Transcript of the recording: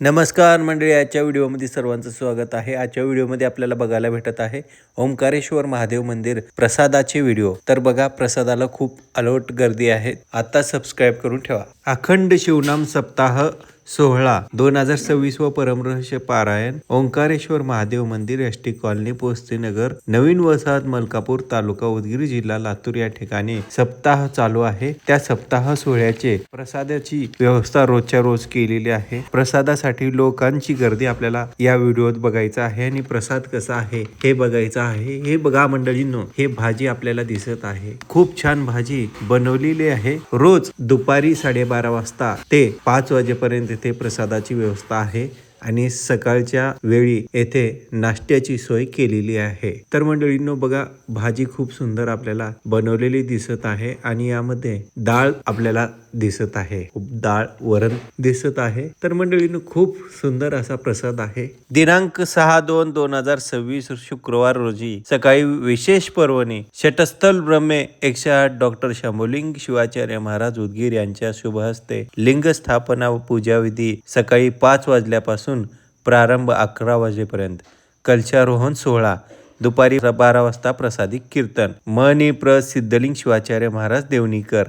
नमस्कार मंडळी, आजच्या व्हिडिओमध्ये सर्वांचं स्वागत आहे। आजच्या व्हिडिओमध्ये आपल्याला बघायला भेटत आहे ओंकारेश्वर महादेव मंदिर प्रसादाचे व्हिडिओ। तर बघा, प्रसादाला खूप अलर्ट गर्दी आहे। आता सबस्क्राइब करून ठेवा। अखंड शिवनाम सप्ताह सोहळा 2026 व परमरहस्य पारायण ओंकारेश्वर महादेव मंदिर एसटी कॉलनी पोस्ते नगर नवीन वसाहत मलकापूर तालुका उदगीर जिल्हा लातूर या ठिकाणी सप्ताह चालू आहे। त्या सप्ताह सोहळ्याचे प्रसादाची व्यवस्था रोजच्या रोज केलेली आहे। प्रसादासाठी लोकांची गर्दी आपल्याला या व्हिडिओत बघायचं आहे आणि प्रसाद कसा आहे हे बघायचं आहे। हे बघा मंडळींनो, हे भाजी आपल्याला दिसत आहे, खूप छान भाजी बनवलेली आहे। रोज दुपारी 12:30 वाजता ते 5 वाजेपर्यंत येथे प्रसादाची व्यवस्था आहे आणि सकाळच्या वेळी येथे नाश्त्याची सोय केलेली आहे। तर मंडळींनो बघा, भाजी खूप सुंदर आपल्याला बनवलेली दिसत आहे आणि यामध्ये डाळ आपल्याला दिसत आहे, डाळ वरण दिसत आहे। तर मंडळींनो खूप सुंदर असा प्रसाद आहे। दिनांक 6/2/2026 शुक्रवार रोजी सकाळी विशेष पर्वणी शटस्थल ब्रह्मे 108 डॉक्टर शंभुलिंग शिवाचार्य महाराज उदगीर यांच्या शुभ हस्ते लिंग स्थापना व पूजा विधी सकाळी 5 वाजल्यापासून प्रारंभ 11 वाजेपर्यंत, कलशारोहण सोहळा दुपारी 12 वाजता प्रसादिक कीर्तन। मनी प्र सिद्धलिंग शिवाचार्य महाराज देवणीकर